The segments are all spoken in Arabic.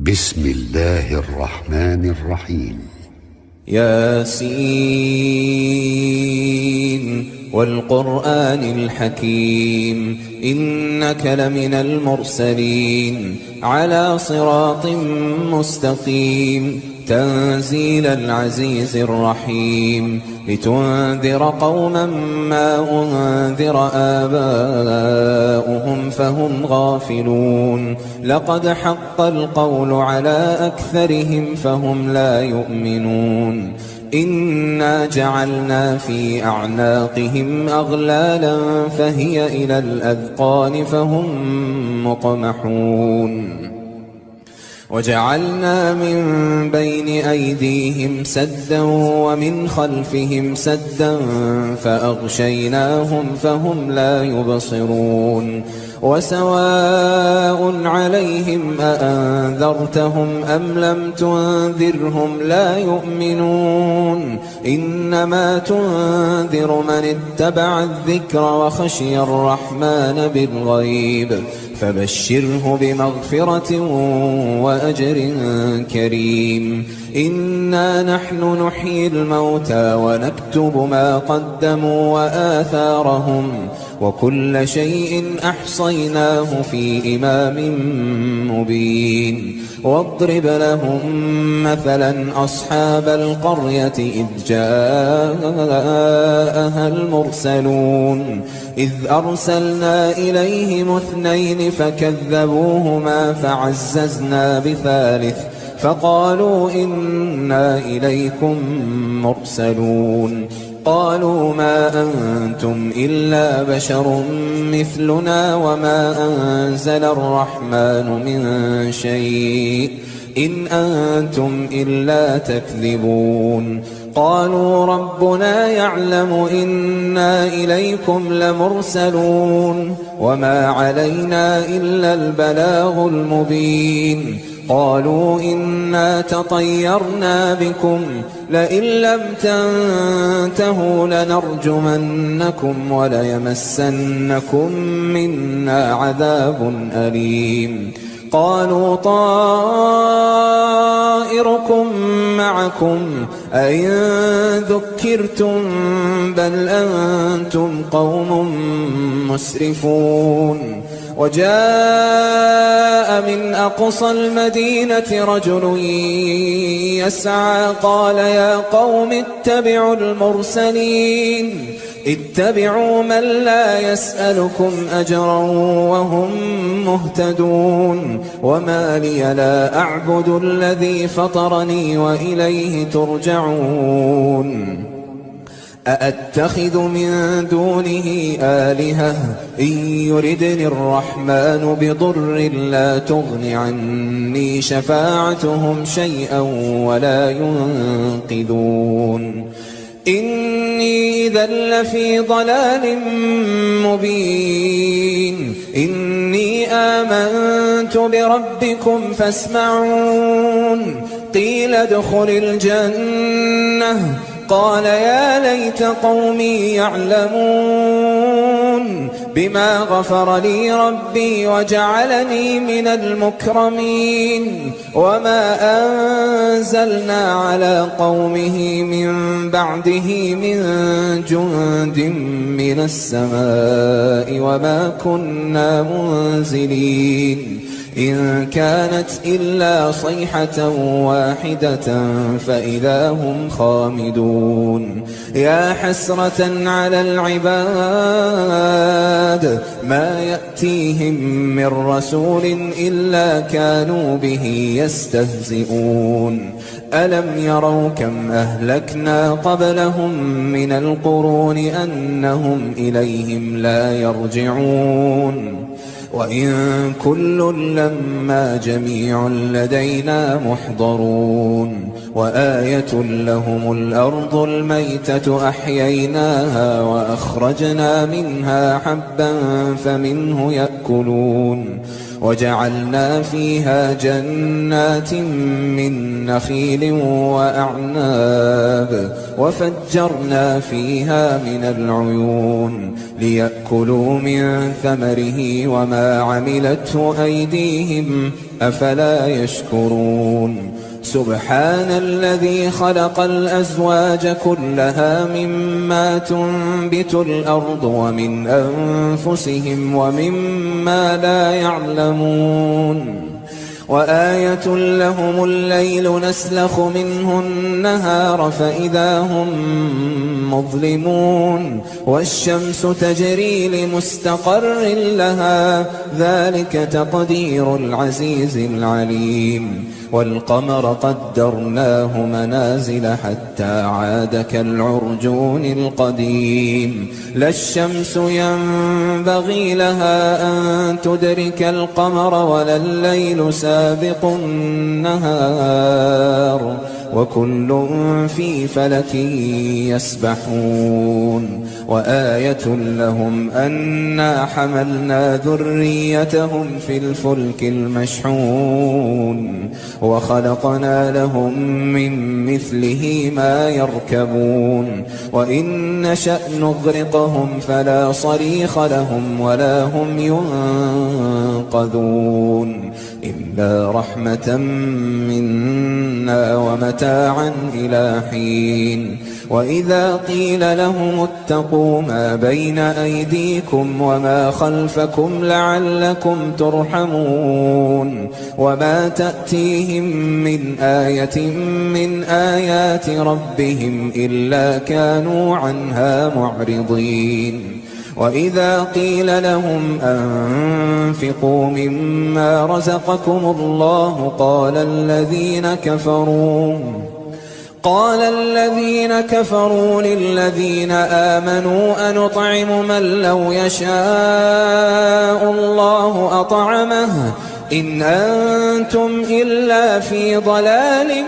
بسم الله الرحمن الرحيم. ياسين والقرآن الحكيم إنك لمن المرسلين على صراط مستقيم تنزيل العزيز الرحيم لتنذر قوما ما أنذر آباؤهم فهم غافلون لقد حق القول على أكثرهم فهم لا يؤمنون إنا جعلنا في أعناقهم أغلالا فهي إلى الأذقان فهم مقمحون وجعلنا من بين أيديهم سدا ومن خلفهم سدا فأغشيناهم فهم لا يبصرون وسواء عليهم أأنذرتهم أم لم تنذرهم لا يؤمنون إنما تنذر من اتبع الذكر وخشي الرحمن بالغيب فبشره بمغفرة وأجر كريم إنا نحن نحيي الموتى ونكتب ما قدموا وآثارهم وكل شيء أحصيناه في إمام مبين واضرب لهم مثلا أصحاب القرية إذ جاءها المرسلون إذ أرسلنا إليهم اثنين فكذبوهما فعززنا بثالث فقالوا إنا إليكم مرسلون قالوا ما أنتم إلا بشر مثلنا وما أنزل الرحمن من شيء إن أنتم إلا تكذبون قالوا ربنا يعلم إنا إليكم لمرسلون وما علينا إلا البلاغ المبين قالوا إنا تطيرنا بكم لئن لم تنتهوا لنرجمنكم وليمسنكم منا عذاب أليم قالوا طائركم معكم أئن ذكرتم بل أنتم قوم مسرفون وجاء من أقصى المدينة رجل يسعى قال يا قوم اتبعوا المرسلين اتبعوا من لا يسألكم أجرا وهم مهتدون وما لي لا أعبد الذي فطرني وإليه ترجعون أأتخذ من دونه آلهة إن يردني الرحمن بضر لا تغن عني شفاعتهم شيئا ولا ينقذون إني إذا لفي ضلال مبين إني آمنت بربكم فاسمعون قيل ادخل الجنة قال يا ليت قومي يعلمون بما غفر لي ربي وجعلني من المكرمين وما أنزلنا على قومه من بعده من جند من السماء وما كنا منزلين إن كانت إلا صيحة واحدة فإذا هم خامدون يا حسرة على العباد ما يأتيهم من رسول إلا كانوا به يستهزئون ألم يروا كم أهلكنا قبلهم من القرون أنهم إليهم لا يرجعون وإن كل لما جميع لدينا محضرون وآية لهم الأرض الميتة أحييناها وأخرجنا منها حبا فمنه يأكلون وجعلنا فيها جنات من نخيل وأعناب وفجرنا فيها من العيون ليأكلوا من ثمره وما عملته أيديهم أفلا يشكرون سبحان الذي خلق الأزواج كلها مما تنبت الأرض ومن أنفسهم ومما لا يعلمون وآية لهم الليل نسلخ منه النهار فإذا هم مظلمون والشمس تجري لمستقر لها ذلك تقدير العزيز العليم والقمر قدرناه منازل حتى عاد كالعرجون القديم لا الشمس ينبغي لها أن تدرك القمر ولا الليل سابق النهار وكل في فلك يسبحون وآية لهم أنا حملنا ذريتهم في الفلك المشحون وخلقنا لهم من مثله ما يركبون وإن نشأ نغرقهم فلا صريخ لهم ولا هم ينقذون إلا رحمة منا ومتاعا إلى حين وإذا قيل لهم اتقوا ما بين أيديكم وما خلفكم لعلكم ترحمون وما تأتيهم من آية من آيات ربهم إلا كانوا عنها معرضين وإذا قيل لهم أنفقوا مما رزقكم الله قال الذين كفروا للذين آمنوا أنطعم من لو يشاء الله أطعمه إن أنتم إلا في ضلال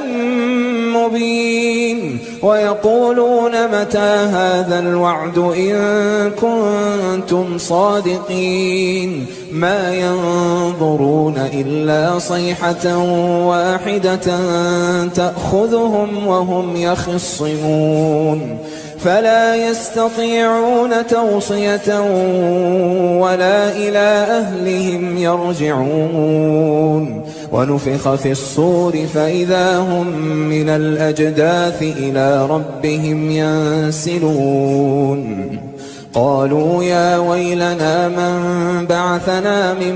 مبين ويقولون متى هذا الوعد إن كنتم صادقين ما ينظرون إلا صيحة واحدة تأخذهم وهم يخصمون فلا يستطيعون توصية ولا إلى أهلهم يرجعون ونفخ في الصور فإذا هم من الأجداث إلى ربهم ينسلون قالوا يا ويلنا من بعثنا من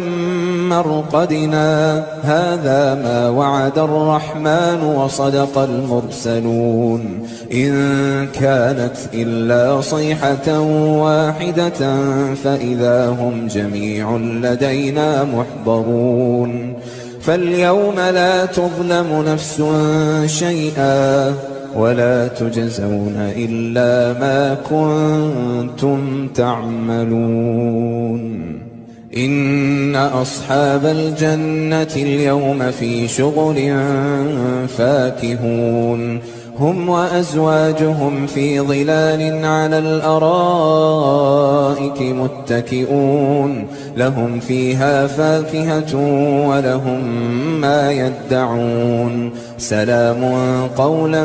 مرقدنا هذا ما وعد الرحمن وصدق المرسلون إن كانت إلا صيحة واحدة فإذا هم جميع لدينا محضرون فاليوم لا تظلم نفس شيئا ولا تجزون إلا ما كنتم تعملون إن أصحاب الجنة اليوم في شغل فاكهون هم وأزواجهم في ظلال على الأرائك متكئون لهم فيها فاكهة ولهم ما يدعون سلام قولا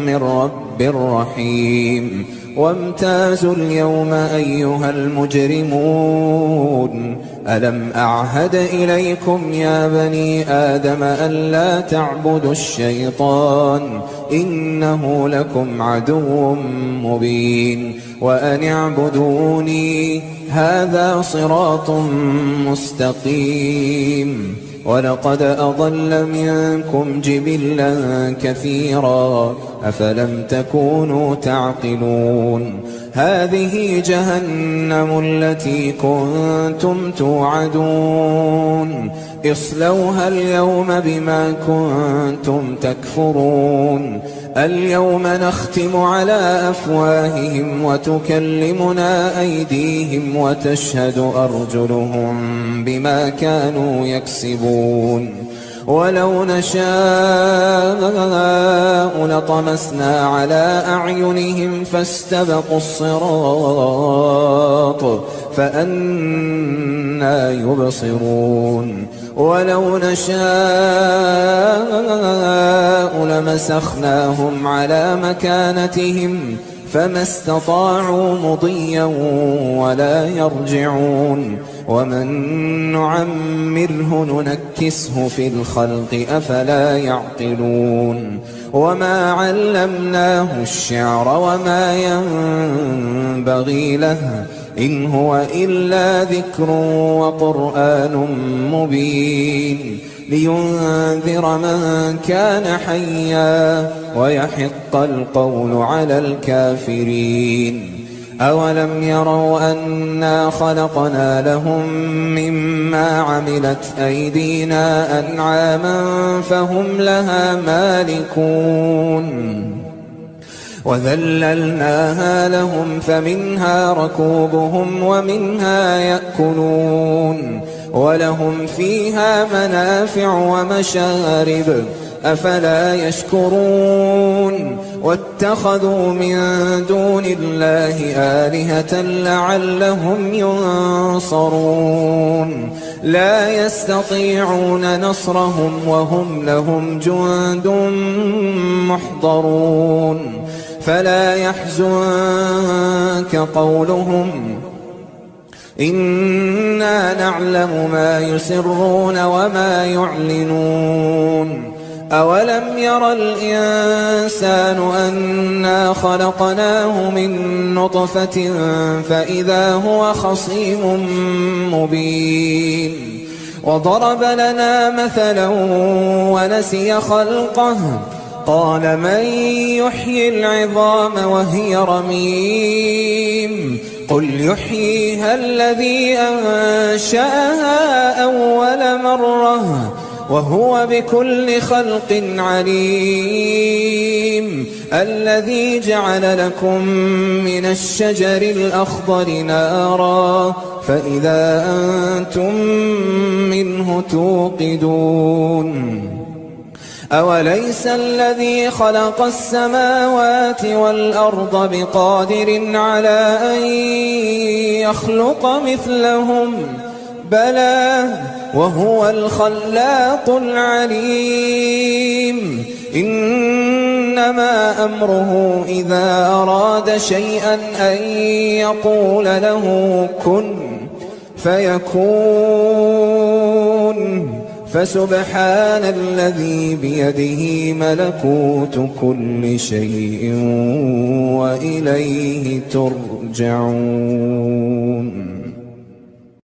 من رب رحيم وامتازوا اليوم أيها المجرمون ألم أعهد إليكم يا بني آدم ألا تعبدوا الشيطان إنه لكم عدو مبين وأن اعبدوني هذا صراط مستقيم ولقد أضل منكم جبلا كثيرا أفلم تكونوا تعقلون هذه جهنم التي كنتم توعدون اصلوها اليوم بما كنتم تكفرون اليوم نختم على أفواههم وتكلمنا أيديهم وتشهد أرجلهم بما كانوا يكسبون ولو نشاء لطمسنا على أعينهم فاستبقوا الصراط فأنى يبصرون ولو نشاء لمسخناهم على مكانتهم فما استطاعوا مضيا ولا يرجعون ومن نعمره ننكسه في الخلق أفلا يعقلون وما علمناه الشعر وما ينبغي له إن هو إلا ذكر وقرآن مبين لينذر من كان حيا ويحق القول على الكافرين أولم يروا أنا خلقنا لهم مما عملت أيدينا أنعاما فهم لها مالكون وذللناها لهم فمنها ركوبهم ومنها يأكلون ولهم فيها منافع ومشارب أفلا يشكرون واتخذوا من دون الله آلهة لعلهم ينصرون لا يستطيعون نصرهم وهم لهم جند محضرون فلا يحزنك قولهم إنا نعلم ما يسرون وما يعلنون أولم ير الإنسان أنا خلقناه من نطفة فإذا هو خصيم مبين وضرب لنا مثلا ونسي خلقه قال من يحيي العظام وهي رميم قل يحييها الذي أنشأها أول مرة وهو بكل خلق عليم الذي جعل لكم من الشجر الأخضر نارا فإذا أنتم منه توقدون أوليس الذي خلق السماوات والأرض بقادر على أن يخلق مثلهم بلى وهو الخلاق العليم إنما أمره إذا أراد شيئا أن يقول له كن فيكون فسبحان الذي بيده ملكوت كل شيء وإليه ترجعون